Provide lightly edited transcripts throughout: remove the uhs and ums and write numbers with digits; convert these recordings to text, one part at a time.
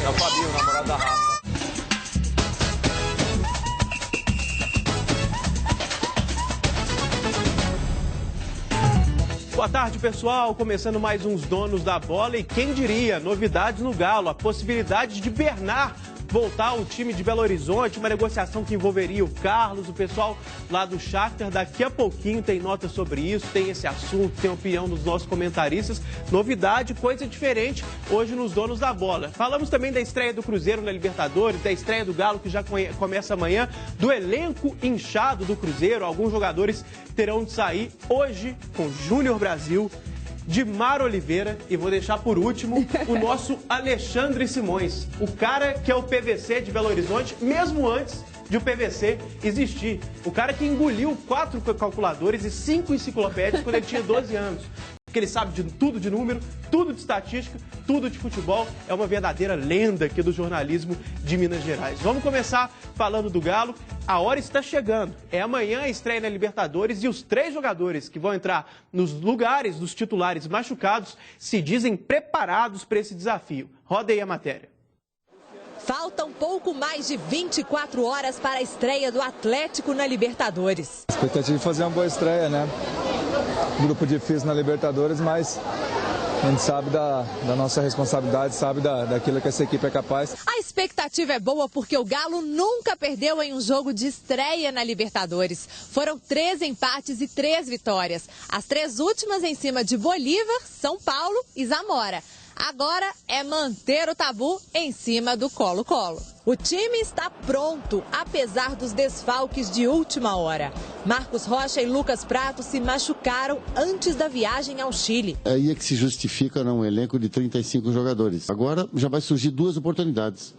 É o Fabinho, namorado da Rafa. Boa tarde, pessoal. Começando mais uns Donos da Bola e quem diria, novidades no Galo, a possibilidade de Bernard voltar ao time de Belo Horizonte, uma negociação que envolveria o Carlos, o pessoal lá do Shakhtar. Daqui a pouquinho tem nota sobre isso, tem esse assunto, tem a opinião dos nossos comentaristas. Novidade, coisa diferente hoje nos Donos da Bola. Falamos também da estreia do Cruzeiro na Libertadores, da estreia do Galo que já começa amanhã, do elenco inchado do Cruzeiro. Alguns jogadores terão de sair hoje com Júnior Brasil, Dimar Oliveira e vou deixar por último o nosso Alexandre Simões, o cara que é o PVC de Belo Horizonte, mesmo antes de o PVC existir. O cara que engoliu 4 calculadores e 5 enciclopédias quando ele tinha 12 anos. Porque ele sabe de tudo de número, tudo de estatística, tudo de futebol. É uma verdadeira lenda aqui do jornalismo de Minas Gerais. Vamos começar falando do Galo. A hora está chegando. É amanhã a estreia na Libertadores e os 3 jogadores que vão entrar nos lugares dos titulares machucados se dizem preparados para esse desafio. Roda aí a matéria. Faltam pouco mais de 24 horas para a estreia do Atlético na Libertadores. A expectativa de fazer uma boa estreia, né? Grupo difícil na Libertadores, mas a gente sabe da nossa responsabilidade, sabe daquilo que essa equipe é capaz. A expectativa é boa porque o Galo nunca perdeu em um jogo de estreia na Libertadores. Foram 3 empates e 3 vitórias. As 3 últimas em cima de Bolívar, São Paulo e Zamora. Agora é manter o tabu em cima do Colo-Colo. O time está pronto, apesar dos desfalques de última hora. Marcos Rocha e Lucas Prato se machucaram antes da viagem ao Chile. Aí é que se justifica um elenco de 35 jogadores. Agora já vai surgir 2 oportunidades.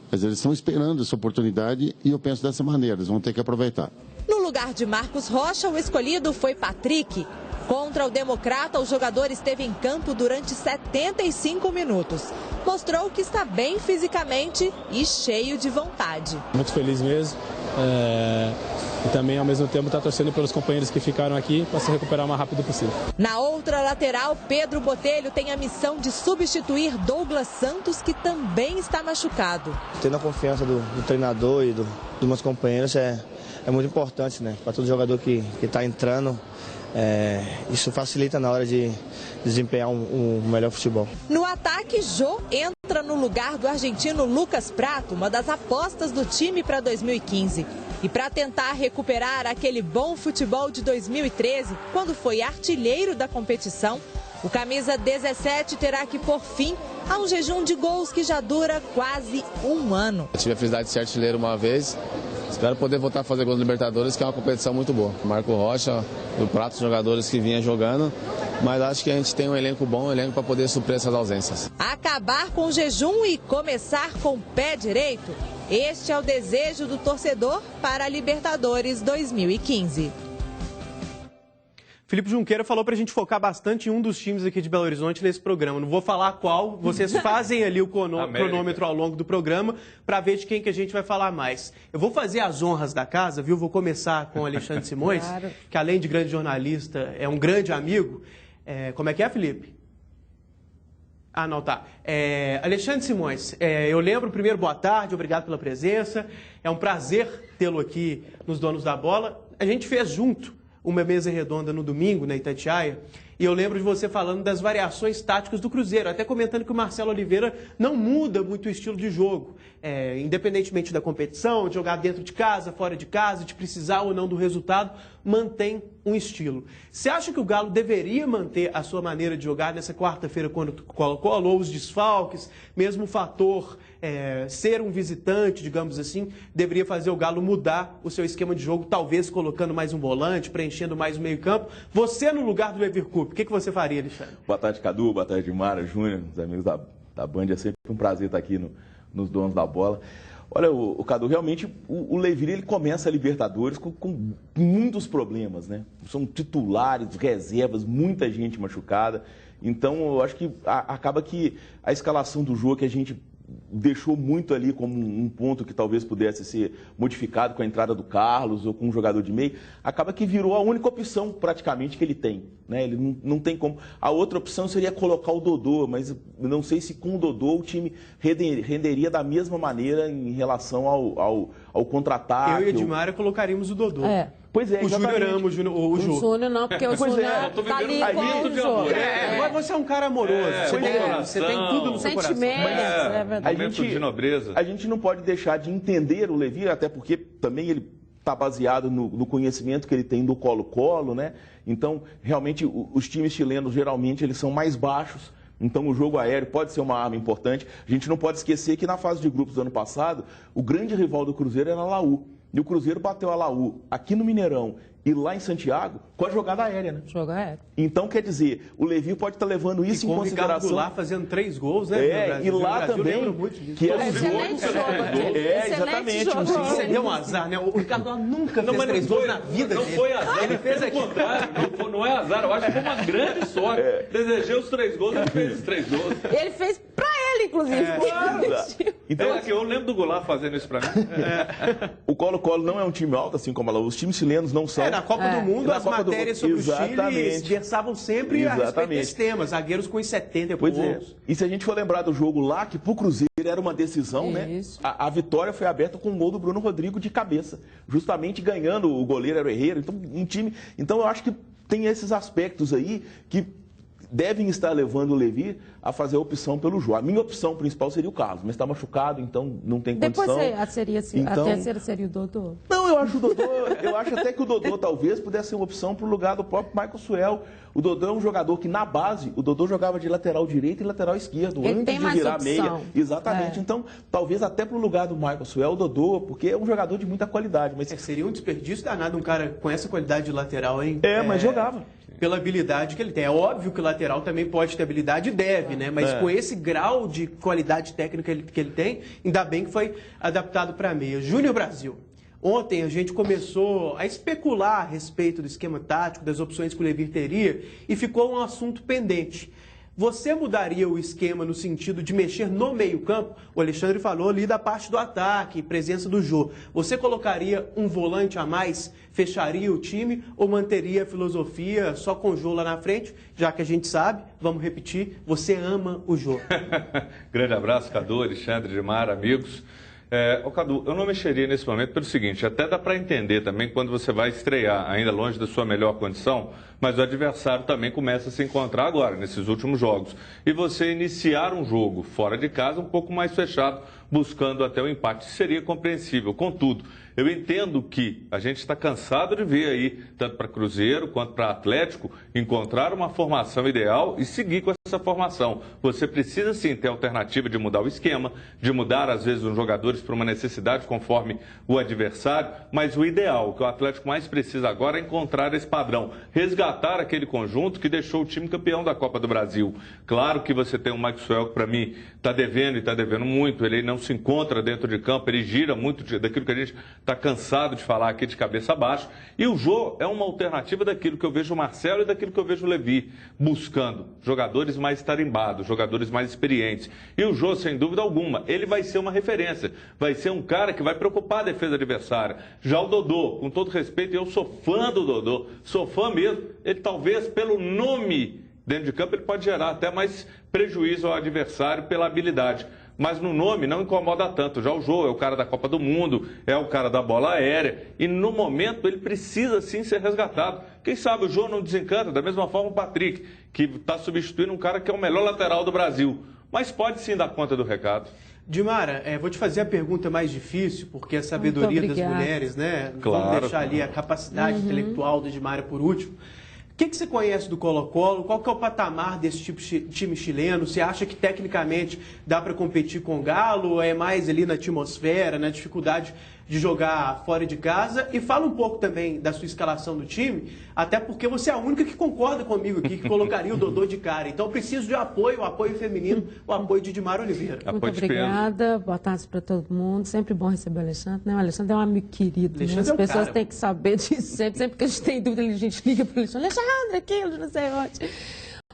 Mas eles estão esperando essa oportunidade e eu penso dessa maneira, eles vão ter que aproveitar. No lugar de Marcos Rocha, o escolhido foi Patrick. Contra o Democrata, o jogador esteve em campo durante 75 minutos. Mostrou que está bem fisicamente e cheio de vontade. Muito feliz mesmo. E também, ao mesmo tempo, está torcendo pelos companheiros que ficaram aqui para se recuperar o mais rápido possível. Na outra lateral, Pedro Botelho tem a missão de substituir Douglas Santos, que também está machucado. Tendo a confiança do treinador e dos meus companheiros é muito importante, né? Para todo jogador que está entrando. Isso facilita na hora de desempenhar um melhor futebol. No ataque, Jô entra no lugar do argentino Lucas Prato, uma das apostas do time para 2015. E para tentar recuperar aquele bom futebol de 2013, quando foi artilheiro da competição, o camisa 17 terá que pôr fim a um jejum de gols que já dura quase um ano. Eu tive a felicidade de ser artilheiro uma vez. Espero poder voltar a fazer gols no Libertadores, que é uma competição muito boa. Marco Rocha, do Prato, jogadores que vinham jogando, mas acho que a gente tem um elenco bom, para poder suprir essas ausências. Acabar com o jejum e começar com o pé direito, este é o desejo do torcedor para a Libertadores 2015. Felipe Junqueira falou para a gente focar bastante em um dos times aqui de Belo Horizonte nesse programa. Não vou falar qual, vocês fazem ali o cronômetro ao longo do programa para ver de quem que a gente vai falar mais. Eu vou fazer as honras da casa, viu? Vou começar com o Alexandre Simões, claro, que além de grande jornalista, é um grande amigo. Como é que é, Felipe? Ah, não, tá. Alexandre Simões, eu lembro, primeiro, boa tarde, obrigado pela presença. É um prazer tê-lo aqui nos Donos da Bola. A gente fez junto uma mesa redonda no domingo, na Itatiaia, e eu lembro de você falando das variações táticas do Cruzeiro, até comentando que o Marcelo Oliveira não muda muito o estilo de jogo, independentemente da competição, de jogar dentro de casa, fora de casa, de precisar ou não do resultado, mantém um estilo. Você acha que o Galo deveria manter a sua maneira de jogar nessa quarta-feira, quando colou os desfalques, mesmo o fator ser um visitante, digamos assim, deveria fazer o Galo mudar o seu esquema de jogo, talvez colocando mais um volante, preenchendo mais o meio-campo? Você no lugar do Lever Cup, o que você faria, Alexandre? Boa tarde, Cadu, boa tarde, Mara, Júnior, os amigos da Band, é sempre um prazer estar aqui nos Donos da Bola. Olha, o Cadu, realmente o Lever, ele começa a Libertadores com muitos problemas, né? São titulares, reservas, muita gente machucada. Então, eu acho que acaba que a escalação do jogo que a gente deixou muito ali como um ponto que talvez pudesse ser modificado com a entrada do Carlos ou com um jogador de meio, acaba que virou a única opção praticamente que ele tem, né? Ele não tem como. A outra opção seria colocar o Dodô, mas não sei se com o Dodô o time renderia da mesma maneira em relação ao contra-ataque. Eu e Edmar colocaríamos o Dodô. Pois é, o Júnior ama o Júnior. O Júnior não, porque o Júnior tá ali com o jogo. Você é um cara amoroso. Você tem tudo no seu coração. É verdade. A gente não pode deixar de entender o Levi, até porque também ele está baseado no conhecimento que ele tem do Colo-Colo, né? Então, realmente, os times chilenos, geralmente, eles são mais baixos. Então, o jogo aéreo pode ser uma arma importante. A gente não pode esquecer que na fase de grupos do ano passado, o grande rival do Cruzeiro era a Laú. E o Cruzeiro bateu a Laú aqui no Mineirão e lá em Santiago com a jogada aérea, né? Jogo aéreo. Então, quer dizer, o Levi pode estar levando isso em consideração. O Ricardo fazendo 3 gols, né? E lá também, que é excelente jogo. Você deu um azar, né? O Ricardo lá nunca fez 3 gols na vida dele. Não foi azar, ele fez aqui. Não é azar, eu acho que foi uma grande sorte. Desejei os 3 gols, ele fez os 3 gols. Ele fez pra ele, inclusive. Então, eu lembro do Goulart fazendo isso pra mim. O Colo-Colo não é um time alto, assim como os times chilenos não são. Na Copa do Mundo, as matérias sobre o Chile versavam sempre a respeito desse tema. Zagueiros com 70 e poucos. E se a gente for lembrar do jogo lá, que pro Cruzeiro era uma decisão, né? A vitória foi aberta com o gol do Bruno Rodrigo de cabeça. Justamente ganhando, o goleiro era o Herrera. Então, um time... Então, eu acho que tem esses aspectos aí que devem estar levando o Levi a fazer a opção pelo Jô. A minha opção principal seria o Carlos, mas está machucado, então não tem condição. Depois a terceira seria o Dodô. Não, eu acho o Dodô, eu acho até que o Dodô talvez pudesse ser uma opção para o lugar do próprio Michael Suel. O Dodô é um jogador que na base, o Dodô jogava de lateral direito e lateral esquerdo, ele antes de virar meia. Exatamente. Então, talvez até para o lugar do Michael Suel, o Dodô, porque é um jogador de muita qualidade. Mas seria um desperdício danado um cara com essa qualidade de lateral, hein? Mas jogava. Pela habilidade que ele tem. É óbvio que o lateral também pode ter habilidade, deve, né? Mas com esse grau de qualidade técnica que ele tem, ainda bem que foi adaptado para meia. Júnior Brasil. Ontem a gente começou a especular a respeito do esquema tático, das opções que o Levi teria, e ficou um assunto pendente. Você mudaria o esquema no sentido de mexer no meio-campo? O Alexandre falou ali da parte do ataque, presença do Jô. Você colocaria um volante a mais, fecharia o time ou manteria a filosofia só com o Jô lá na frente? Já que a gente sabe, vamos repetir, você ama o Jô. Grande abraço, Cadu, Alexandre, Edmar, amigos. Cadu, eu não mexeria nesse momento pelo seguinte, até dá para entender também quando você vai estrear, ainda longe da sua melhor condição, mas o adversário também começa a se encontrar agora, nesses últimos jogos. E você iniciar um jogo fora de casa um pouco mais fechado, buscando até o empate, seria compreensível. Contudo, eu entendo que a gente está cansado de ver aí, tanto para Cruzeiro quanto para Atlético, encontrar uma formação ideal e seguir com essa formação. Você precisa sim ter a alternativa de mudar o esquema, de mudar às vezes os jogadores para uma necessidade conforme o adversário, mas o ideal, o que o Atlético mais precisa agora é encontrar esse padrão, resgatar aquele conjunto que deixou o time campeão da Copa do Brasil. Claro que você tem o Maxwell que para mim está devendo e está devendo muito, ele não se encontra dentro de campo, ele gira muito daquilo que a gente está cansado de falar aqui de cabeça abaixo. E o Jô é uma alternativa daquilo que eu vejo o Marcelo e daquilo que eu vejo o Levi buscando. Jogadores mais tarimbados, jogadores mais experientes. E o Jô, sem dúvida alguma, ele vai ser uma referência. Vai ser um cara que vai preocupar a defesa adversária. Já o Dodô, com todo respeito, eu sou fã do Dodô, sou fã mesmo. Ele talvez pelo nome dentro de campo ele pode gerar até mais prejuízo ao adversário pela habilidade. Mas no nome não incomoda tanto. Já o Jô é o cara da Copa do Mundo, é o cara da bola aérea. E no momento ele precisa sim ser resgatado. Quem sabe o Jô não desencanta, da mesma forma o Patrick, que está substituindo um cara que é o melhor lateral do Brasil. Mas pode sim dar conta do recado. Dimara, vou te fazer a pergunta mais difícil, porque a sabedoria das mulheres, né? Claro. Vamos deixar ali a capacidade intelectual da Dimara por último. O que você conhece do Colo-Colo? Qual que é o patamar desse tipo de time chileno? Você acha que tecnicamente dá para competir com o Galo? Ou é mais ali na atmosfera, na dificuldade de jogar fora de casa? E fala um pouco também da sua escalação do time, até porque você é a única que concorda comigo aqui, que colocaria o Dodô de cara. Então eu preciso de apoio, o apoio feminino, o apoio de Dimara Oliveira. Muito obrigada, boa tarde para todo mundo. Sempre bom receber o Alexandre, né? O Alexandre é um amigo querido, né? As pessoas têm que saber disso sempre. Sempre que a gente tem dúvida, a gente liga para o Alexandre, aquilo, não sei onde.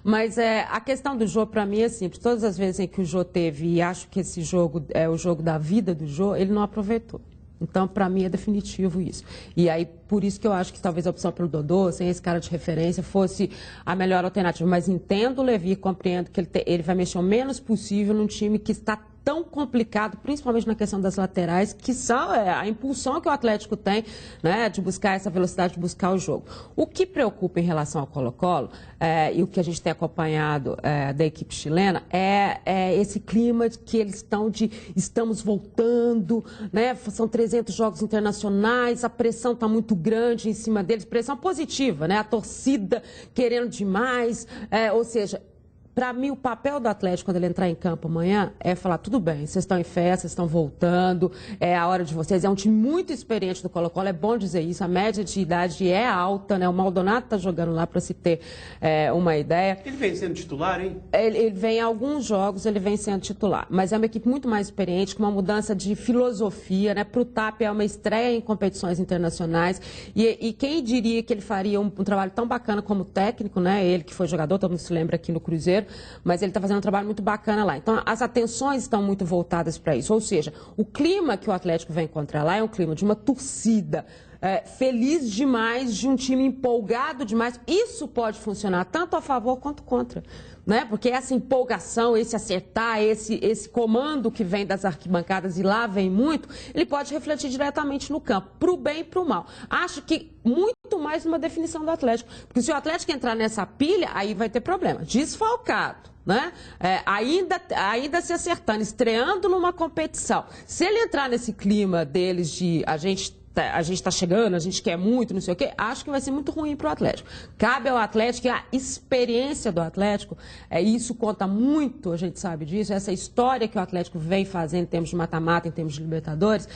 Mas a questão do Jô, para mim, é simples. Todas as vezes em que o Jô teve, e acho que esse jogo é o jogo da vida do Jô, ele não aproveitou. Então, para mim, é definitivo isso. E aí, por isso que eu acho que talvez a opção pelo Dodô, sem esse cara de referência, fosse a melhor alternativa. Mas entendo o Levi, compreendo que ele vai mexer o menos possível num time que está tão complicado, principalmente na questão das laterais, que são a impulsão que o Atlético tem, né, de buscar essa velocidade, de buscar o jogo. O que preocupa em relação ao Colo-Colo, e o que a gente tem acompanhado da equipe chilena, é esse clima que eles estão de estamos voltando, né, são 300 jogos internacionais, a pressão está muito grande em cima deles, pressão positiva, né, a torcida querendo demais, ou seja, para mim, o papel do Atlético, quando ele entrar em campo amanhã, é falar, tudo bem, vocês estão em festa, vocês estão voltando, é a hora de vocês. É um time muito experiente do Colo-Colo, é bom dizer isso, a média de idade é alta, né? O Maldonado está jogando lá para se ter uma ideia. Ele vem sendo titular, hein? Ele vem em alguns jogos, ele vem sendo titular, mas é uma equipe muito mais experiente, com uma mudança de filosofia, né? Para o TAP é uma estreia em competições internacionais, e quem diria que ele faria um trabalho tão bacana como técnico, né? Ele que foi jogador, todo mundo se lembra aqui no Cruzeiro, mas ele está fazendo um trabalho muito bacana lá. Então, as atenções estão muito voltadas para isso. Ou seja, o clima que o Atlético vai encontrar lá é um clima de uma torcida feliz demais, de um time empolgado demais. Isso pode funcionar tanto a favor quanto contra, né? Porque essa empolgação, esse acertar, esse comando que vem das arquibancadas, e lá vem muito, ele pode refletir diretamente no campo, para o bem e para o mal. Acho que muito mais uma definição do Atlético, porque se o Atlético entrar nessa pilha, aí vai ter problema. Desfalcado, né? Ainda se acertando, estreando numa competição. Se ele entrar nesse clima deles de a gente está chegando, a gente quer muito, não sei o quê, acho que vai ser muito ruim para o Atlético. Cabe ao Atlético, e a experiência do Atlético, isso conta muito, a gente sabe disso, essa história que o Atlético vem fazendo em termos de mata-mata, em termos de Libertadores,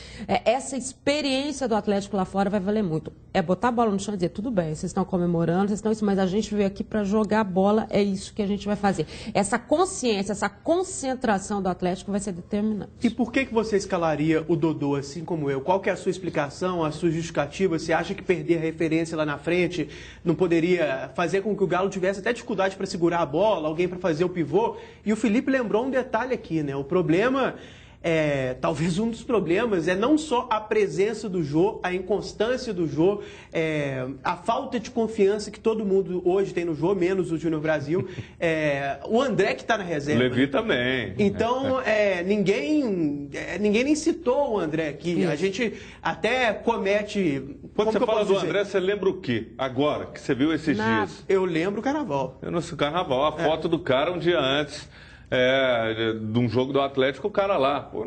essa experiência do Atlético lá fora vai valer muito. É botar a bola no chão e dizer, tudo bem, vocês estão comemorando, vocês estão isso, mas a gente veio aqui para jogar bola, é isso que a gente vai fazer. Essa consciência, essa concentração do Atlético vai ser determinante. E por que você escalaria o Dodô assim como eu? Qual que é a sua explicação? A sua justificativa? Você acha que perder a referência lá na frente não poderia fazer com que o Galo tivesse até dificuldade para segurar a bola, alguém para fazer o pivô? E o Felipe lembrou um detalhe aqui, né? O problema, talvez um dos problemas, é não só a presença do Jô, a inconstância do Jô, a falta de confiança que todo mundo hoje tem no Jô, menos o Júnior Brasil, o André que está na reserva. O Levi também. Então, ninguém nem citou o André aqui. A gente até comete... Quando você fala do André, você lembra o quê? Agora, que você viu esses dias? Eu lembro o Carnaval. Eu não sei o Carnaval, a foto do cara um dia antes de um jogo do Atlético, o cara lá. Pô,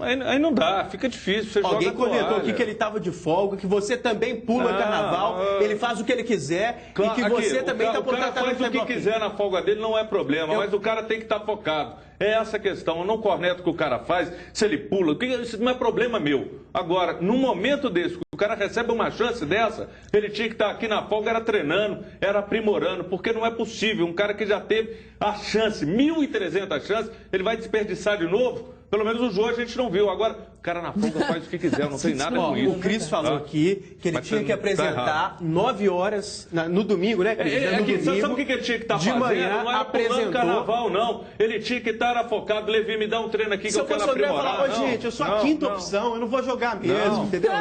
aí não dá, fica difícil. Você Alguém joga comentou aqui que ele estava de folga, que você também pula Carnaval, ele faz o que ele quiser, e que você também está por O cara faz o que quiser na folga dele, não é problema, mas o cara tem que estar focado. É essa a questão, eu não corneto o que o cara faz, se ele pula, isso não é problema meu. Agora, num momento desse, o cara recebe uma chance dessa, ele tinha que estar aqui na folga, era treinando, era aprimorando, porque não é possível, um cara que já teve a chance, 1.300 chances, ele vai desperdiçar de novo? Pelo menos o jogo a gente não viu. Agora, o cara na folga faz o que quiser, não tem nada com isso. O Cris falou aqui que ele tinha que apresentar 9 horas no domingo, né, Cris? Sabe o que ele tinha que estar fazendo? Manhã, não era pulando carnaval, não. Ele tinha que estar focado. Levi, me dá um treino aqui que eu quero aprimorar. Gente, eu sou a quinta opção, eu não vou jogar mesmo, entendeu?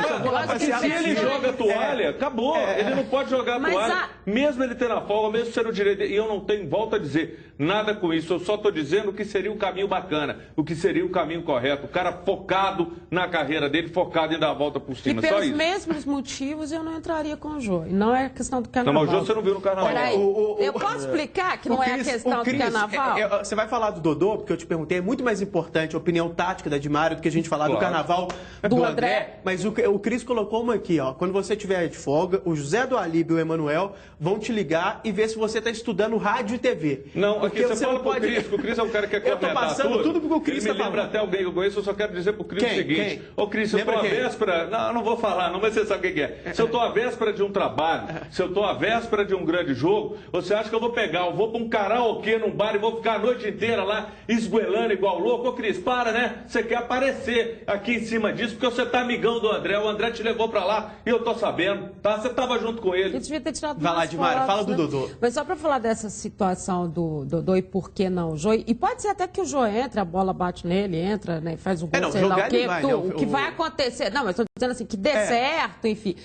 Se ele joga a toalha, acabou. Ele não pode jogar a toalha, mesmo ele ter na folga, mesmo sendo direito. E eu não tenho, volto a dizer, nada com isso. Eu só estou dizendo o que seria o caminho bacana, o que seria o caminho correto. O cara focado na carreira dele, focado em dar a volta por cima. E pelos mesmos motivos eu não entraria com o Jô. Não é questão do Carnaval. Não, mas o Jô você não viu no Carnaval. Peraí, eu posso explicar que não é a questão do Carnaval? Você vai falar do Dodô, porque eu te perguntei, é muito mais importante a opinião tática da Dimário do que a gente falar do Carnaval do André. Mas o Cris colocou uma aqui, ó. Quando você estiver de folga, o José do Alíbio e o Emanuel vão te ligar e ver se você está estudando rádio e TV. Não, porque aqui você fala pro Cris, que o Cris é um cara que quer cornetar tudo porque o Cris está falando. Ele me lembra até alguém que eu conheço, eu só quero dizer pro Cris o seguinte, ô Cris, se eu estou à véspera... Não vou falar não, mas você sabe o que é. Se eu estou à véspera de um trabalho, se eu estou à véspera de um grande jogo, você acha que eu vou pegar, eu vou para um karaokê num bar e vou ficar a noite inteira lá esguelando igual louco? Ô Cris, para, né? Você quer aparecer aqui em cima disso porque você tá amigão do André, o André te levou para lá e eu tô sabendo, tá? Você tava junto com ele. Eu devia ter tirado Vai lá, Dimara, fala do né? Dodô. Mas só para falar dessa situação do Dodô e por que não o Jô, e pode ser até que o Jô entre, a bola bate nele, entra, né, faz o gol, sei lá o quê, o que vai acontecer. Não, mas estou dizendo assim, que dê certo, enfim.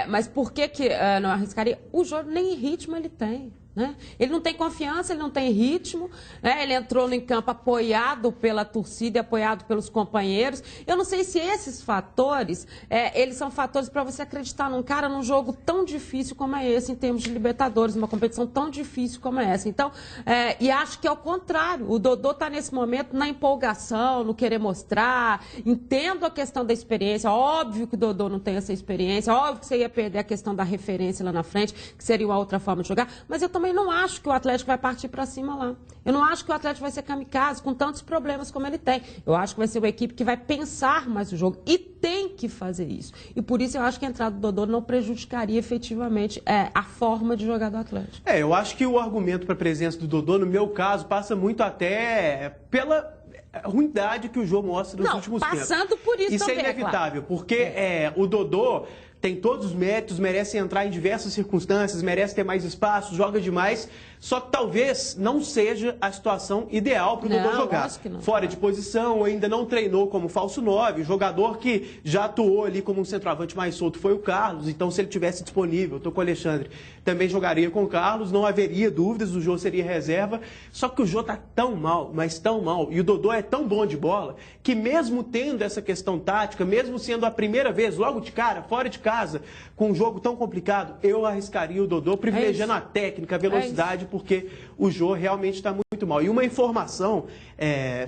Mas por que não arriscaria? O Jô nem ritmo ele tem. Né? Ele não tem confiança, ele não tem ritmo, né? Ele entrou no campo apoiado pela torcida e apoiado pelos companheiros. Eu não sei se esses fatores, eles são fatores para você acreditar num cara num jogo tão difícil como é esse, em termos de Libertadores, uma competição tão difícil como é essa. Então, e acho que é o contrário. O Dodô está nesse momento na empolgação, no querer mostrar. Entendo a questão da experiência. Óbvio que o Dodô não tem essa experiência. Óbvio que você ia perder a questão da referência lá na frente, que seria uma outra forma de jogar. Mas eu também não acho que o Atlético vai partir para cima lá. Eu não acho que o Atlético vai ser kamikaze com tantos problemas como ele tem. Eu acho que vai ser uma equipe que vai pensar mais o jogo e tem que fazer isso. E por isso eu acho que a entrada do Dodô não prejudicaria efetivamente a forma de jogar do Atlético. Eu acho que o argumento para a presença do Dodô, no meu caso, passa muito até pela ruindade que o jogo mostra nos últimos tempos. Passando por isso também, é inevitável, porque o Dodô tem todos os méritos, merece entrar em diversas circunstâncias, merece ter mais espaço, joga demais, só que talvez não seja a situação ideal para o Dodô jogar. Fora de posição, ainda não treinou como falso 9, o jogador que já atuou ali como um centroavante mais solto foi o Carlos, então se ele tivesse disponível, estou com o Alexandre, também jogaria com o Carlos, não haveria dúvidas, o Jô seria reserva, só que o Jô está tão mal, mas tão mal, e o Dodô é tão bom de bola, que mesmo tendo essa questão tática, mesmo sendo a primeira vez, logo de cara, fora de casa, com um jogo tão complicado, eu arriscaria o Dodô, privilegiando a técnica, a velocidade, porque o Jô realmente está muito mal. E uma informação,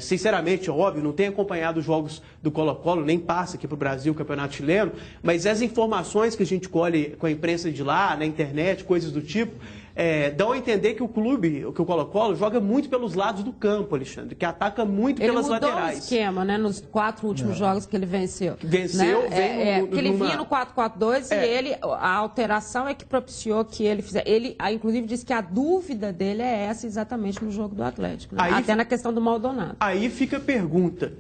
sinceramente, óbvio, não tenho acompanhado os jogos do Colo-Colo, nem passa aqui para o Brasil, o Campeonato Chileno, mas as informações que a gente colhe com a imprensa de lá, na internet, coisas do tipo, dão a entender que o clube, que o Colo-Colo, joga muito pelos lados do campo, Alexandre, que ataca muito pelas laterais. Ele mudou o esquema, né, nos 4 últimos jogos que ele venceu. Venceu, né? Que ele vinha no 4-4-2 e a alteração é que propiciou que ele fizesse. Ele, inclusive, disse que a dúvida dele é essa exatamente no jogo do Atlético, né? Até na questão do Maldonado. Aí fica a pergunta.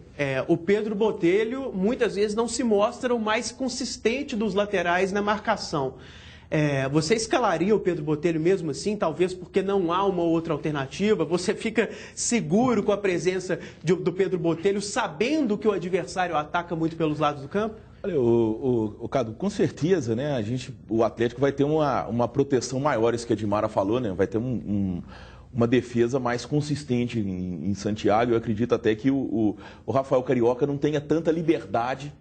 O Pedro Botelho, muitas vezes, não se mostra o mais consistente dos laterais na marcação. Você escalaria o Pedro Botelho mesmo assim, talvez porque não há uma outra alternativa? Você fica seguro com a presença do Pedro Botelho, sabendo que o adversário ataca muito pelos lados do campo? Olha, o Cadu, com certeza, né, o Atlético vai ter uma proteção maior, isso que a Dimara falou, né, vai ter uma defesa mais consistente em Santiago. Eu acredito até que o Rafael Carioca não tenha tanta liberdade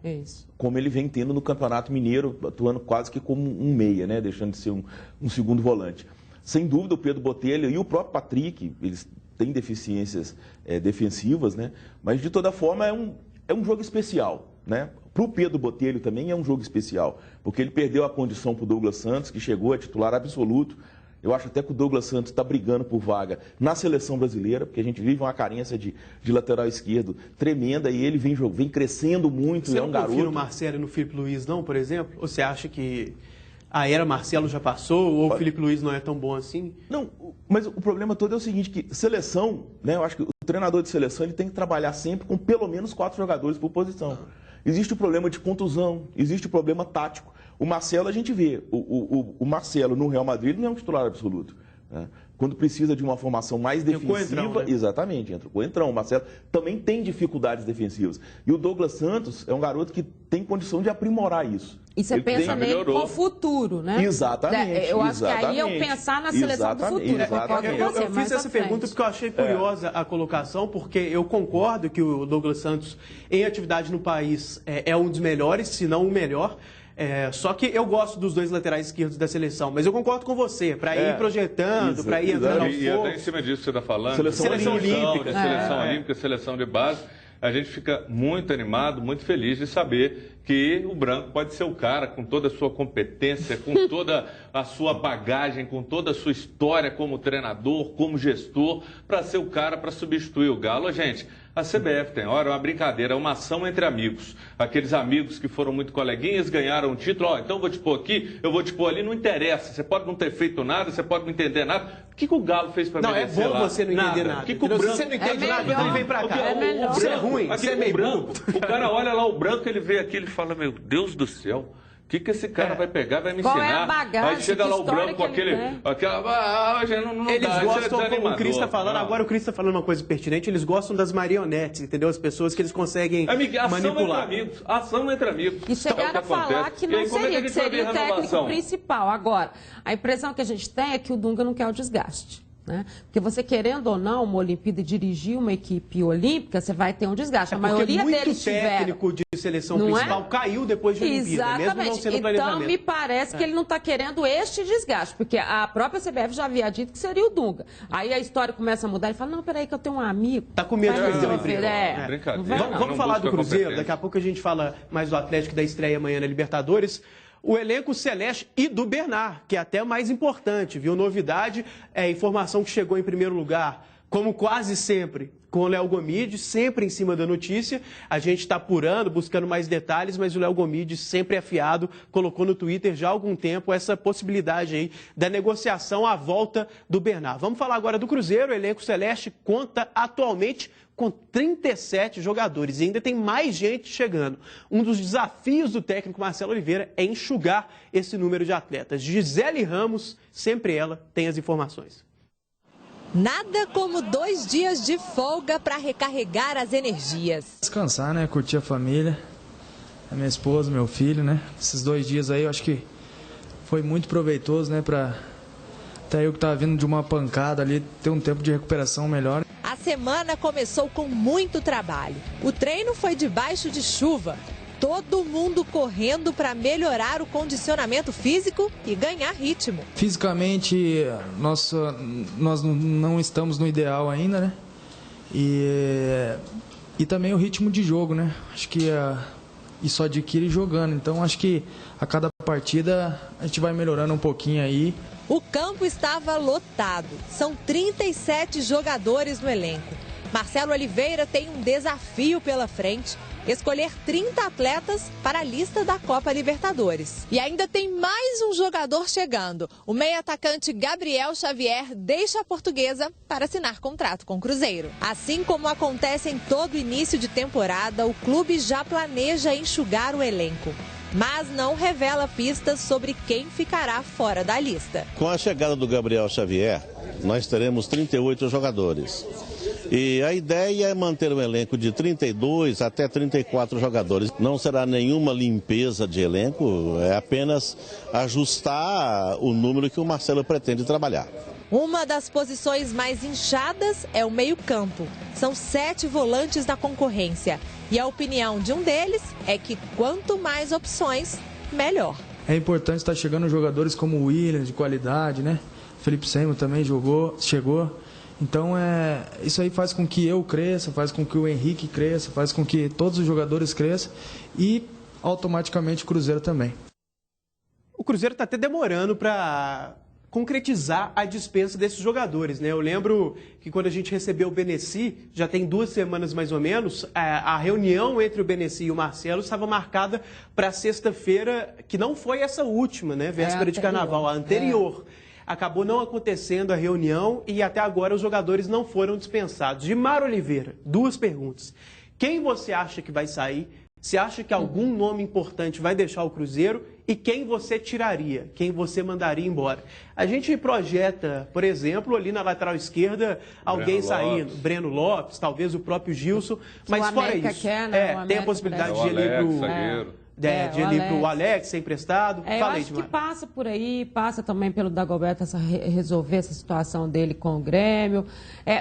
como ele vem tendo no Campeonato Mineiro, atuando quase que como um meia, né? Deixando de ser um segundo volante. Sem dúvida, o Pedro Botelho e o próprio Patrick, eles têm deficiências defensivas, né? Mas, de toda forma, é um jogo especial, né? Para o Pedro Botelho também é um jogo especial, porque ele perdeu a condição para o Douglas Santos, que chegou a titular absoluto. Eu acho até que o Douglas Santos está brigando por vaga na seleção brasileira, porque a gente vive uma carência de lateral esquerdo tremenda e ele vem crescendo muito. Você é um garoto. Você não confia no Marcelo e no Felipe Luiz, não, por exemplo? Ou você acha que a era Marcelo já passou ou o Felipe Luiz não é tão bom assim? Não, mas o problema todo é o seguinte, que seleção, né? Eu acho que o treinador de seleção ele tem que trabalhar sempre com pelo menos 4 jogadores por posição. Existe o problema de contusão, existe o problema tático. O Marcelo, a gente vê, o Marcelo no Real Madrid não é um titular absoluto, né? Quando precisa de uma formação mais defensiva, exatamente, entra o Coentrão. O Marcelo também tem dificuldades defensivas. E o Douglas Santos é um garoto que tem condição de aprimorar isso. E você pensa nele com o futuro, né? Exatamente. Eu acho que aí é pensar na seleção do futuro. Eu fiz essa pergunta porque eu achei curiosa a colocação, porque eu concordo que o Douglas Santos, em atividade no país, é um dos melhores, se não o melhor. Só que eu gosto dos 2 laterais esquerdos da seleção, mas eu concordo com você, para ir projetando, para ir entrando ao fogo. E até em cima disso que você está falando, seleção olímpica, seleção de base, a gente fica muito animado, muito feliz de saber que o Branco pode ser o cara com toda a sua competência, com toda a sua bagagem, com toda a sua história como treinador, como gestor, para ser o cara para substituir o Galo. Gente, A CBF tem hora, é uma brincadeira, é uma ação entre amigos. Aqueles amigos que foram muito coleguinhas, ganharam um título, então eu vou te pôr aqui, eu vou te pôr ali, não interessa. Você pode não ter feito nada, você pode não entender nada. O que o Galo fez para merecer lá? Não, é bom você não entender nada. Que o branco... Você não entende nada, então ele vem pra cá. Você é ruim, você é meio branco. O cara olha lá o branco, ele vê aqui, ele fala, meu Deus do céu. O que esse cara vai pegar, vai me Qual ensinar? É a bagagem, aí chega lá o branco com aquela... Eles gostam, como o Cris está falando, agora o Cris está falando uma coisa pertinente, eles gostam das marionetes, entendeu? As pessoas que eles conseguem manipular. Ação entre amigos. E chegaram a falar que não seria, que seria o técnico principal. Agora, a impressão que a gente tem é que o Dunga não quer o desgaste. Né? Porque você, querendo ou não, uma Olimpíada, dirigir uma equipe olímpica, você vai ter um desgaste. A maioria deles tiveram. Muito técnico de seleção principal caiu depois de Olimpíada, mesmo não sendo planejamento. Então, me parece que ele não está querendo este desgaste, porque a própria CBF já havia dito que seria o Dunga. Aí a história começa a mudar, ele fala, não, peraí que eu tenho um amigo. Tá com medo de perder o emprego. Brincadeira. Vamos falar do Cruzeiro, daqui a pouco a gente fala mais do Atlético, da estreia amanhã na Libertadores. O elenco celeste e do Bernard, que é até mais importante, viu? Novidade, informação que chegou em primeiro lugar, como quase sempre, com o Léo Gomides, sempre em cima da notícia. A gente está apurando, buscando mais detalhes, mas o Léo Gomides, sempre afiado, colocou no Twitter já há algum tempo essa possibilidade aí da negociação à volta do Bernard. Vamos falar agora do Cruzeiro. O elenco celeste conta atualmente com 37 jogadores e ainda tem mais gente chegando. Um dos desafios do técnico Marcelo Oliveira é enxugar esse número de atletas. Gisele Ramos, sempre ela, tem as informações. Nada como 2 dias de folga para recarregar as energias. Descansar, né? Curtir a família, a minha esposa, meu filho, né? Esses 2 dias aí eu acho que foi muito proveitoso, né? Até eu que estava vindo de uma pancada ali, ter um tempo de recuperação melhor. A semana começou com muito trabalho. O treino foi debaixo de chuva. Todo mundo correndo para melhorar o condicionamento físico e ganhar ritmo. Fisicamente, nós não estamos no ideal ainda, né? E também o ritmo de jogo, né? Acho que isso adquire jogando. Então, acho que a cada partida a gente vai melhorando um pouquinho aí. O campo estava lotado. São 37 jogadores no elenco. Marcelo Oliveira tem um desafio pela frente: escolher 30 atletas para a lista da Copa Libertadores. E ainda tem mais um jogador chegando. O meio-atacante Gabriel Xavier deixa a Portuguesa para assinar contrato com o Cruzeiro. Assim como acontece em todo início de temporada, o clube já planeja enxugar o elenco, mas não revela pistas sobre quem ficará fora da lista. Com a chegada do Gabriel Xavier, nós teremos 38 jogadores. E a ideia é manter um elenco de 32 até 34 jogadores. Não será nenhuma limpeza de elenco, é apenas ajustar o número que o Marcelo pretende trabalhar. Uma das posições mais inchadas é o meio-campo. São 7 volantes da concorrência. E a opinião de um deles é que quanto mais opções, melhor. É importante estar chegando jogadores como o William, de qualidade, né? Felipe Seymour também chegou. Então, isso aí faz com que eu cresça, faz com que o Henrique cresça, faz com que todos os jogadores cresçam e automaticamente o Cruzeiro também. O Cruzeiro está até demorando para concretizar a dispensa desses jogadores, né? Eu lembro que quando a gente recebeu o Benessi, já tem 2 semanas mais ou menos, a reunião entre o Benessi e o Marcelo estava marcada para sexta-feira, que não foi essa última, né? Véspera de Carnaval, a anterior. Acabou não acontecendo a reunião e até agora os jogadores não foram dispensados. Gilmar Oliveira, 2 perguntas. Quem você acha que vai sair? Você acha que algum nome importante vai deixar o Cruzeiro? E quem você tiraria? Quem você mandaria embora? A gente projeta, por exemplo, ali na lateral esquerda, alguém saindo. Breno Lopes, talvez o próprio Gilson. Mas fora isso, tem a possibilidade de ele ir pro... de ele ir para o Alex, ser emprestado. Eu acho que passa por aí, passa também pelo Dagoberto resolver essa situação dele com o Grêmio.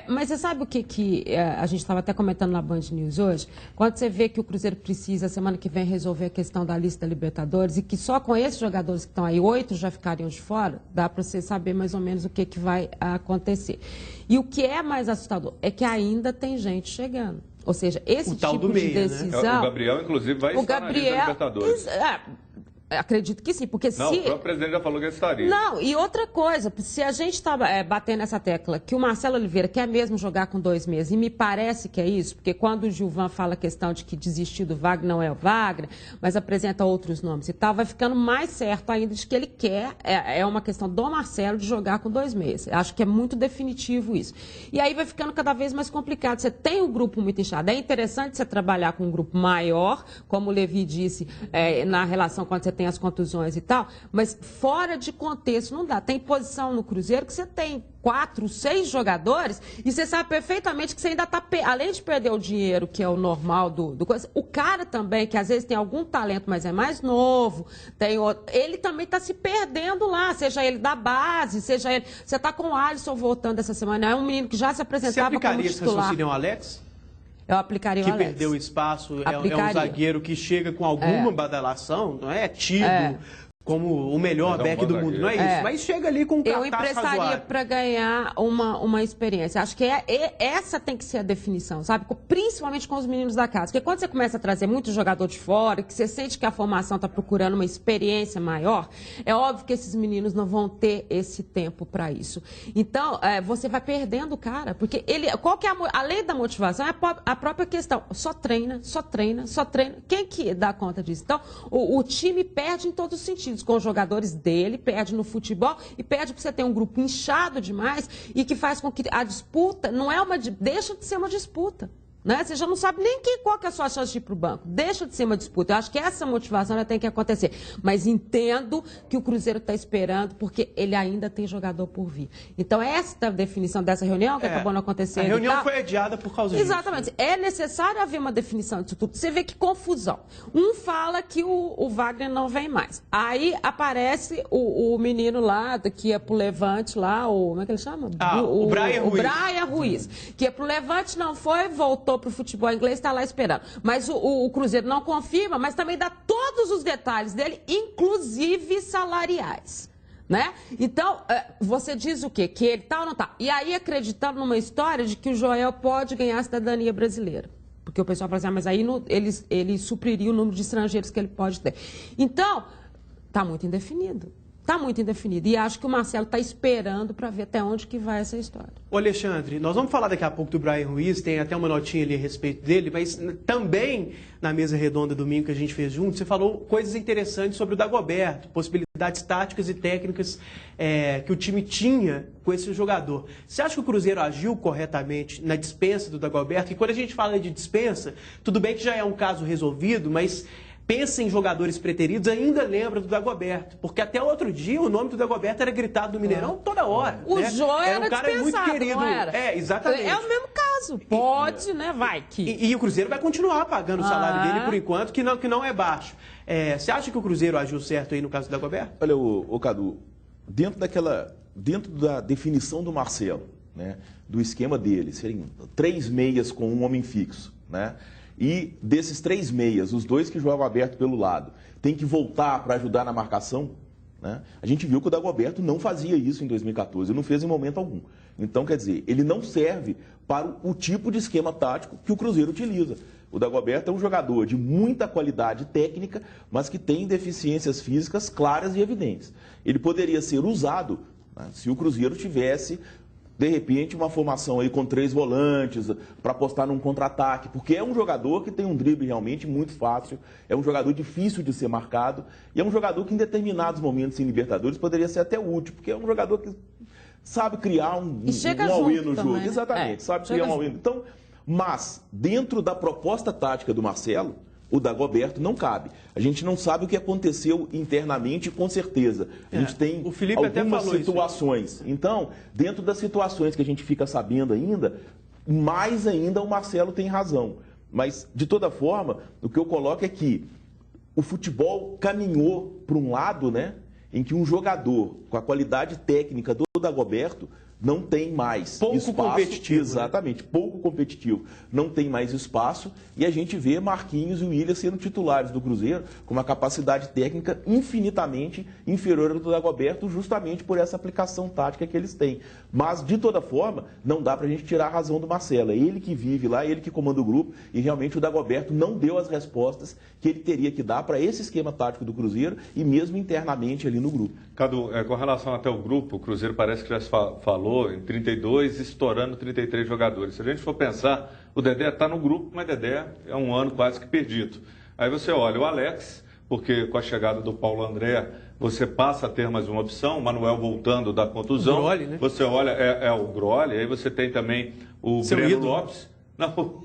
Mas você sabe o que a gente estava até comentando na Band News hoje? Quando você vê que o Cruzeiro precisa, semana que vem, resolver a questão da lista da Libertadores e que só com esses jogadores que estão aí, 8 já ficariam de fora, dá para você saber mais ou menos o que vai acontecer. E o que é mais assustador é que ainda tem gente chegando. Ou seja, esse tipo de decisão... Né? O Gabriel, inclusive, vai estar na lista da Libertadores. Acredito que sim, porque Não, se... o próprio presidente já falou que ele estaria. Não, e outra coisa, se a gente está batendo nessa tecla que o Marcelo Oliveira quer mesmo jogar com 2 meses, e me parece que é isso, porque quando o Gilvan fala a questão de que desistir do Wagner não é o Wagner, mas apresenta outros nomes e tal, vai ficando mais certo ainda de que ele quer, é uma questão do Marcelo de jogar com 2 meses. Acho que é muito definitivo isso. E aí vai ficando cada vez mais complicado. Você tem um grupo muito inchado. É interessante você trabalhar com um grupo maior, como o Levi disse, na relação quando você tem as contusões e tal, mas fora de contexto não dá. Tem posição no Cruzeiro que você tem 4, 6 jogadores e você sabe perfeitamente que você ainda está, além de perder o dinheiro, que é o normal do coisa, o cara também, que às vezes tem algum talento, mas é mais novo, ele também está se perdendo lá, seja ele da base, seja ele... Você está com o Alisson voltando essa semana, é um menino que já se apresentava como titular. Você aplicaria esse raciocínio ao Alex? Eu aplicaria o Alex. Que perdeu espaço, é um zagueiro que chega com alguma badalação, não é tido como o melhor back do mundo, não é isso? Mas chega ali com um cartaz razoável. Eu emprestaria para ganhar uma experiência. Acho que essa tem que ser a definição, sabe? Principalmente com os meninos da casa. Porque quando você começa a trazer muito jogador de fora, que você sente que a formação está procurando uma experiência maior, é óbvio que esses meninos não vão ter esse tempo para isso. Então, você vai perdendo o cara, porque qual que é além da motivação, é a própria questão. Só treina, só treina, só treina. Quem que dá conta disso? Então, o time perde em todos os sentidos. Com os jogadores dele, perde no futebol e perde porque você tem um grupo inchado demais e que faz com que a disputa deixa de ser uma disputa. Né? Você já não sabe nem qual que é a sua chance de ir para o banco. Deixa de ser uma disputa. Eu acho que essa motivação tem que acontecer. Mas entendo que o Cruzeiro está esperando, porque ele ainda tem jogador por vir. Então, esta definição dessa reunião, que acabou não acontecendo... A reunião foi adiada por causa disso. Exatamente. É necessário haver uma definição disso tudo. Você vê que confusão. Um fala que o Wagner não vem mais. Aí aparece o menino lá, que ia para o Levante lá, como é que ele chama? O Brian Ruiz. O Brian Ruiz. Que ia para o Levante, não foi, voltou para o futebol inglês, está lá esperando. Mas o Cruzeiro não confirma, mas também dá todos os detalhes dele, inclusive salariais. Né? Então, você diz o quê? Que ele tá ou não tá? E aí acreditando numa história de que o Joel pode ganhar a cidadania brasileira. Porque o pessoal fala assim, mas aí ele supriria o número de estrangeiros que ele pode ter. Então, está muito indefinido. Está muito indefinido. E acho que o Marcelo está esperando para ver até onde que vai essa história. Ô Alexandre, nós vamos falar daqui a pouco do Brian Ruiz, tem até uma notinha ali a respeito dele, mas também na mesa redonda domingo que a gente fez junto, você falou coisas interessantes sobre o Dagoberto, possibilidades táticas e técnicas que o time tinha com esse jogador. Você acha que o Cruzeiro agiu corretamente na dispensa do Dagoberto? E quando a gente fala de dispensa, tudo bem que já é um caso resolvido, mas... pensa em jogadores preteridos, ainda lembra do Dagoberto. Porque até outro dia o nome do Dagoberto era gritado no Mineirão toda hora. O Jô era um cara muito querido. Não era? Exatamente. É o mesmo caso. Pode, né? Vai que... E o Cruzeiro vai continuar pagando o salário dele por enquanto, que não é baixo. Você acha que o Cruzeiro agiu certo aí no caso do Dagoberto? Olha, ô Cadu, dentro da definição do Marcelo, né, do esquema dele, serem 3 meias com um homem fixo, né? E desses 3 meias, os 2 que jogam aberto pelo lado, tem que voltar para ajudar na marcação, né? A gente viu que o Dagoberto não fazia isso em 2014, não fez em momento algum. Então, quer dizer, ele não serve para o tipo de esquema tático que o Cruzeiro utiliza. O Dagoberto é um jogador de muita qualidade técnica, mas que tem deficiências físicas claras e evidentes. Ele poderia ser usado, né, se o Cruzeiro tivesse... de repente, uma formação aí com 3 volantes para apostar num contra-ataque, porque é um jogador que tem um drible realmente muito fácil, é um jogador difícil de ser marcado e é um jogador que em determinados momentos em Libertadores poderia ser até útil, porque é um jogador que sabe criar um all-in no jogo. Também. Exatamente, sabe criar um all-in. Então, mas, dentro da proposta tática do Marcelo, o Dagoberto não cabe. A gente não sabe o que aconteceu internamente, com certeza. A gente tem algumas situações. Então, dentro das situações que a gente fica sabendo ainda, mais ainda o Marcelo tem razão. Mas, de toda forma, o que eu coloco é que o futebol caminhou para um lado, né, em que um jogador com a qualidade técnica do Dagoberto não tem mais pouco espaço. Competitivo. Exatamente, né? Pouco competitivo. Não tem mais espaço e a gente vê Marquinhos e o Willian sendo titulares do Cruzeiro com uma capacidade técnica infinitamente inferior ao do Dagoberto, justamente por essa aplicação tática que eles têm. Mas, de toda forma, não dá para a gente tirar a razão do Marcelo. É ele que vive lá, ele que comanda o grupo e realmente o Dagoberto não deu as respostas que ele teria que dar para esse esquema tático do Cruzeiro e mesmo internamente ali no grupo. Cadu, com relação até ao grupo, o Cruzeiro parece que já se falou em 32, estourando 33 jogadores. Se a gente for pensar, o Dedé está no grupo, mas Dedé é um ano quase que perdido. Aí você olha o Alex, porque com a chegada do Paulo André, você passa a ter mais uma opção, o Manuel voltando da contusão. O Groli, né? Você olha, o Groli, aí você tem também o Seu Breno ídolo. Lopes. Não,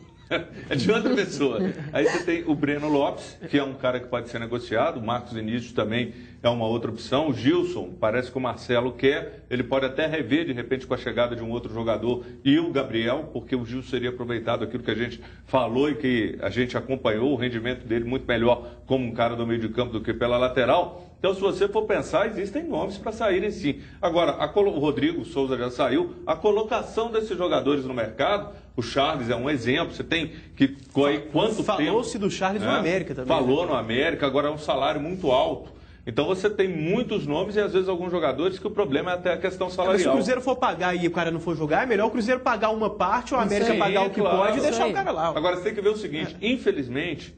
é de outra pessoa. Aí você tem o Breno Lopes, que é um cara que pode ser negociado, o Marcos Vinícius também é uma outra opção, o Gilson, parece que o Marcelo quer, ele pode até rever de repente com a chegada de um outro jogador e o Gabriel, porque o Gilson seria aproveitado aquilo que a gente falou e que a gente acompanhou, o rendimento dele muito melhor como um cara do meio de campo do que pela lateral. Então, se você for pensar, existem nomes para saírem sim. Agora, o Rodrigo Souza já saiu, a colocação desses jogadores no mercado, o Charles é um exemplo, você tem que quanto tempo... Falou-se do Charles no América também. Falou no América, agora é um salário muito alto. Então você tem muitos nomes e às vezes alguns jogadores que o problema é até a questão salarial. Mas se o Cruzeiro for pagar e o cara não for jogar, é melhor o Cruzeiro pagar uma parte ou a América pagar o que pode e deixar o cara lá. Agora você tem que ver o seguinte, infelizmente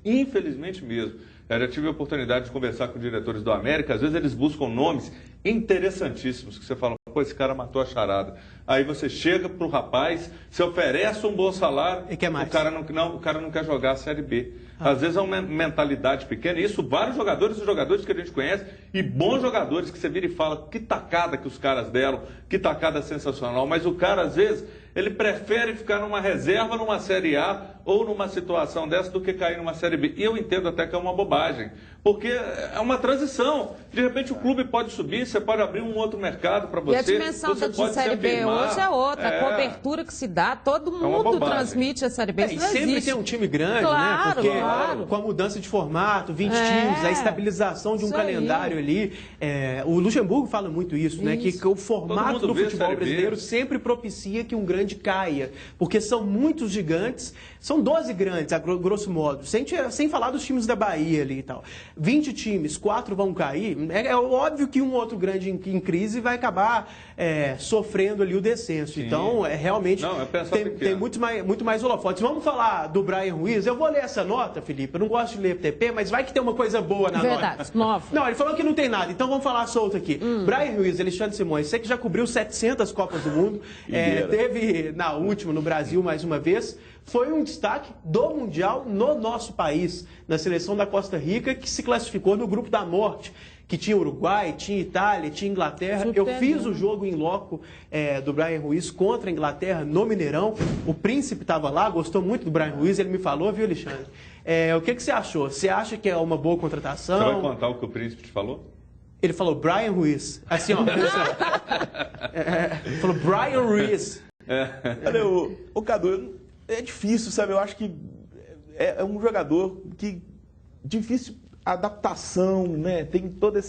mesmo, eu já tive a oportunidade de conversar com diretores do América, às vezes eles buscam nomes interessantíssimos, que você fala, pô, esse cara matou a charada. Aí você chega pro rapaz, você oferece um bom salário, e quer mais. O cara não quer jogar a Série B. Às vezes é uma mentalidade pequena, e isso vários jogadores que a gente conhece, e bons jogadores que você vira e fala, que tacada que os caras deram, que tacada sensacional, mas o cara às vezes, ele prefere ficar numa reserva, numa Série A, ou numa situação dessa, do que cair numa Série B. E eu entendo até que é uma bobagem, porque é uma transição. De repente o clube pode subir, você pode abrir um outro mercado para você. E a dimensão da Série B hoje é outra. A cobertura que se dá, todo mundo transmite a Série B. E sempre tem um time grande, claro, né? Porque claro. com a mudança de formato, 20 times, a estabilização de um calendário ali. O Luxemburgo fala muito isso, né? Que o formato do futebol brasileiro sempre propicia que um grande caia. Porque são muitos gigantes, são 12 grandes, a grosso modo, sem falar dos times da Bahia ali e tal. 20 times, 4 vão cair. É óbvio que um outro grande em crise vai acabar sofrendo ali o descenso. Sim. Então, realmente tem muito mais holofotes. Vamos falar do Brian Ruiz. Eu vou ler essa nota, Felipe. Eu não gosto de ler TP, mas vai que tem uma coisa boa na nota. Nova. Não, ele falou que não tem nada. Então vamos falar solto aqui. Brian Ruiz, Alexandre Simões, você que já cobriu 700 Copas do Mundo, teve na última no Brasil mais uma vez. Foi um destaque do Mundial no nosso país, na seleção da Costa Rica, que se classificou no grupo da morte, que tinha Uruguai, tinha Itália, tinha Inglaterra. Eu fiz o jogo em loco do Brian Ruiz contra a Inglaterra no Mineirão. O Príncipe estava lá, gostou muito do Brian Ruiz, ele me falou, viu, Alexandre? O que você achou? Você acha que é uma boa contratação? Você vai contar o que o Príncipe te falou? Ele falou Brian Ruiz. Assim, ó. Falou Brian Ruiz. Olha, o Cadu, é difícil, sabe? Eu acho que é um jogador que difícil adaptação, né? Tem toda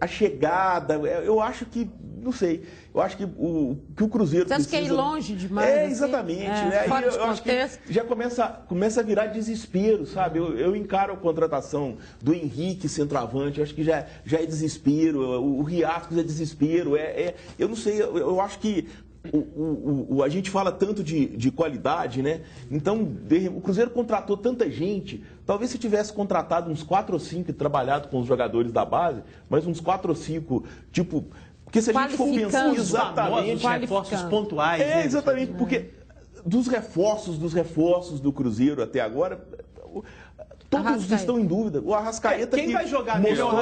a chegada. Eu acho que, não sei, eu acho que o Cruzeiro Você acha que é ir longe demais? Exatamente. Né? Fora eu acho que já começa a virar desespero, sabe? Eu encaro a contratação do Henrique, centroavante, eu acho que já é desespero, o Riascos é desespero, eu não sei, eu acho que a gente fala tanto de qualidade, né? Então, o Cruzeiro contratou tanta gente. Talvez se tivesse contratado uns 4 ou 5 e trabalhado com os jogadores da base, mas uns 4 ou 5, tipo... Porque se a gente for pensar exatamente... reforços pontuais. Exatamente, porque dos reforços do Cruzeiro até agora... Todos estão em dúvida. O Arrascaeta quem vai jogar melhor?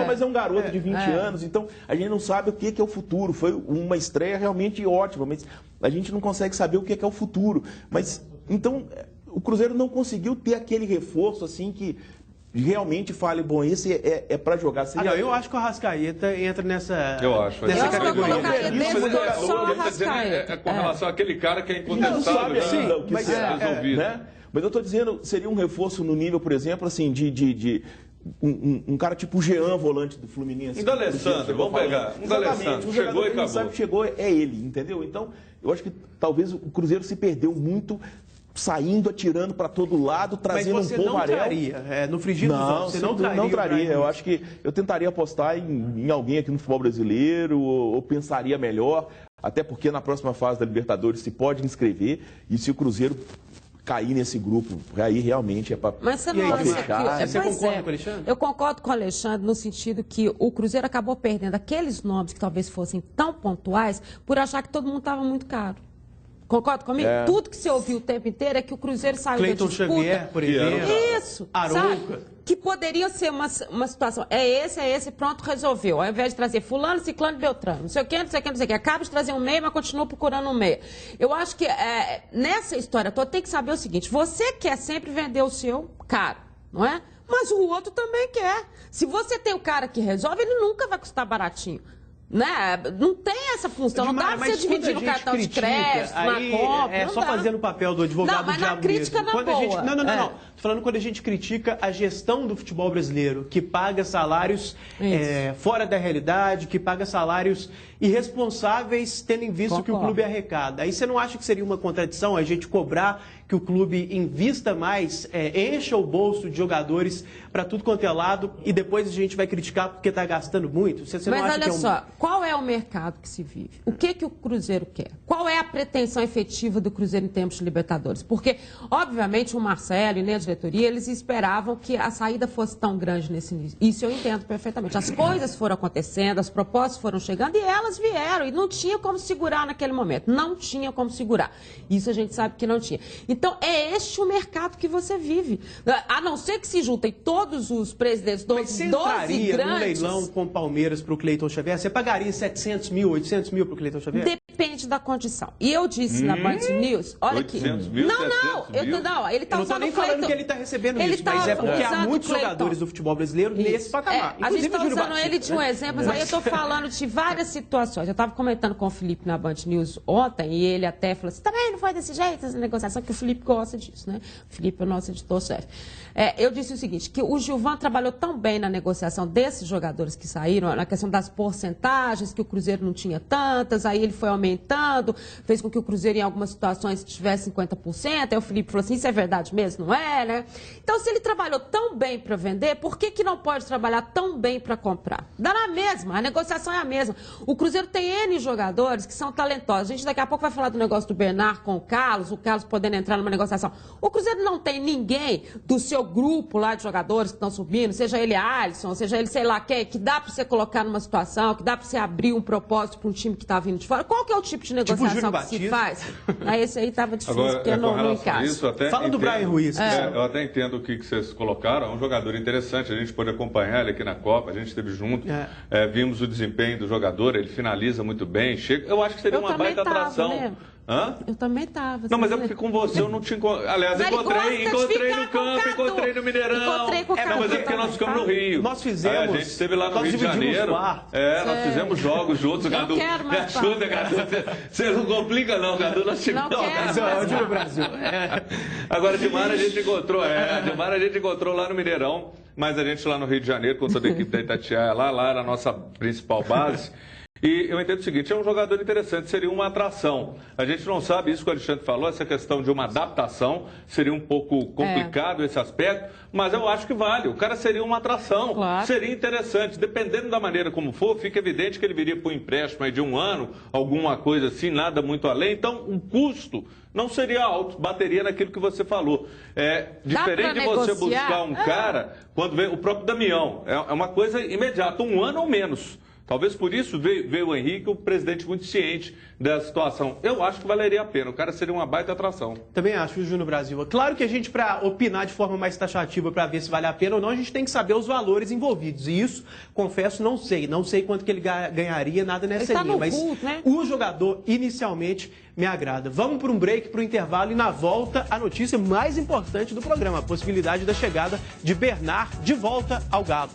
Mas é um garoto de 20 anos, então a gente não sabe o que é o futuro. Foi uma estreia realmente ótima, mas a gente não consegue saber o que é o futuro. Mas então o Cruzeiro não conseguiu ter aquele reforço assim que realmente fale, bom, esse é para jogar. Eu acho que o Arrascaeta entra nessa categoria. Arrascaeta. Com relação àquele cara que é incontestável, Mas eu estou dizendo, seria um reforço no nível, por exemplo, assim, de um cara tipo o Jean, volante do Fluminense. Um D'Alessandro, vamos pegar. Um D'Alessandro, chegou e acabou. Sabe que chegou, é ele, entendeu? Então, eu acho que talvez o Cruzeiro se perdeu muito saindo, atirando para todo lado, trazendo um Pô Varela. Traria, no frigir dos ovos, você não traria. Eu acho que eu tentaria apostar em alguém aqui no futebol brasileiro, ou pensaria melhor, até porque na próxima fase da Libertadores se pode inscrever, e se o Cruzeiro cair nesse grupo, aí realmente é para Mas você não acha que... Você concorda com o Alexandre? Eu concordo com o Alexandre no sentido que o Cruzeiro acabou perdendo aqueles nomes que talvez fossem tão pontuais por achar que todo mundo estava muito caro. Concorda comigo? Tudo que você ouviu o tempo inteiro é que o Cruzeiro saiu Cleiton da disputa. Xavier, por exemplo. Isso, Arouca. sabe? Que poderia ser uma situação. É esse, pronto, resolveu. Ao invés de trazer fulano, ciclano, beltrano. Não sei o quê, não sei o quê, não sei o quê. Acaba de trazer um meia, mas continua procurando um meia. Eu acho que nessa história toda tem que saber o seguinte. Você quer sempre vender o seu caro, não é? Mas o outro também quer. Se você tem o cara que resolve, ele nunca vai custar baratinho. Né? Não tem essa função, não dá pra você dividir no cartão de crédito, na compra. É só fazendo o papel do advogado do diabo. Não, mas na crítica na boa. Não. Tô falando quando a gente critica a gestão do futebol brasileiro, que paga salários fora da realidade, que paga salários irresponsáveis, tendo em vista que o clube arrecada. Aí você não acha que seria uma contradição a gente cobrar que o clube invista mais, encha o bolso de jogadores para tudo quanto é lado e depois a gente vai criticar porque está gastando muito? Você não acha olha só, qual é o mercado que se vive? O que o Cruzeiro quer? Qual é a pretensão efetiva do Cruzeiro em termos de Libertadores? Porque, obviamente, o Marcelo e nem a diretoria, eles esperavam que a saída fosse tão grande nesse início. Isso eu entendo perfeitamente. As coisas foram acontecendo, as propostas foram chegando e elas vieram. E não tinha como segurar naquele momento. Não tinha como segurar. Isso a gente sabe que não tinha. Então, é este o mercado que você vive. A não ser que se juntem todos os presidentes, 12 grandes... no leilão com o Palmeiras para o Cleiton Xavier? Você pagaria 700 mil, 800 mil para o Cleiton Xavier? Depende da condição. E eu disse na Band News, olha aqui... 800 mil, ele está usando o Cleiton... Eu não estou nem falando que ele está recebendo isso, mas é porque há muitos jogadores do futebol brasileiro nesse patamar. A gente está usando ele de um exemplo, mas aí eu estou falando de várias situações. Eu estava comentando com o Felipe na Band News ontem, e ele até falou assim, também não foi desse jeito essa negociação, que o Felipe gosta disso, né? O Felipe é o nosso editor-chefe. Eu disse o seguinte, que o Gilvan trabalhou tão bem na negociação desses jogadores que saíram, na questão das porcentagens, que o Cruzeiro não tinha tantas, aí ele foi aumentando, fez com que o Cruzeiro em algumas situações tivesse 50%, aí o Felipe falou assim, isso é verdade mesmo, não é, né? Então, se ele trabalhou tão bem para vender, por que não pode trabalhar tão bem para comprar? Dá na mesma, a negociação é a mesma. O Cruzeiro tem N jogadores que são talentosos. A gente daqui a pouco vai falar do negócio do Bernard com o Carlos podendo entrar numa negociação. O Cruzeiro não tem ninguém do seu grupo lá de jogadores que estão subindo, seja ele Alisson, seja ele sei lá quem, que dá para você colocar numa situação, que dá para você abrir um propósito para um time que está vindo de fora. Qual que é o tipo de negociação que se faz? Esse aí estava difícil, agora, porque não encaixa. Fala do Brian Ruiz. Eu até entendo o que vocês colocaram, é um jogador interessante, a gente pode acompanhar ele aqui na Copa, a gente esteve junto, vimos o desempenho do jogador, ele finaliza muito bem, chega. Eu acho que seria uma baita atração. Né? Hã? Eu também estava. Não, mas é porque com você eu não tinha... Aliás, encontrei no campo, encontrei no Mineirão. Encontrei com o Não, mas é porque nós ficamos no Rio. Nós fizemos. A gente esteve lá no Rio de Janeiro. Nós fizemos jogos juntos, Gadu. Me ajuda, Gadu. Você não complica não, Gadu. Nós tivemos... Onde no Brasil? Agora, Dimar a gente encontrou. Dimar a gente encontrou lá no Mineirão. Mas a gente lá no Rio de Janeiro, com toda a equipe da Itatiaia lá era a nossa principal base. E eu entendo o seguinte, é um jogador interessante, seria uma atração. A gente não sabe, isso que o Alexandre falou, essa questão de uma adaptação, seria um pouco complicado esse aspecto, mas eu acho que vale. O cara seria uma atração, seria interessante. Dependendo da maneira como for, fica evidente que ele viria por um empréstimo aí de 1 ano, alguma coisa assim, nada muito além. Então, o custo não seria alto, bateria naquilo que você falou. Diferente de você buscar um cara, quando vem o próprio Damião, é uma coisa imediata, 1 ano ou menos. Talvez por isso veio o Henrique, o presidente muito ciente da situação. Eu acho que valeria a pena. O cara seria uma baita atração. Também acho, o Júnior Brasil. Claro que a gente, para opinar de forma mais taxativa para ver se vale a pena ou não, a gente tem que saber os valores envolvidos. E isso, confesso, não sei. Não sei quanto que ele ganharia, nada nessa linha. Mas o jogador, inicialmente, me agrada. Vamos para um break, para o intervalo e na volta a notícia mais importante do programa, a possibilidade da chegada de Bernard de volta ao Galo.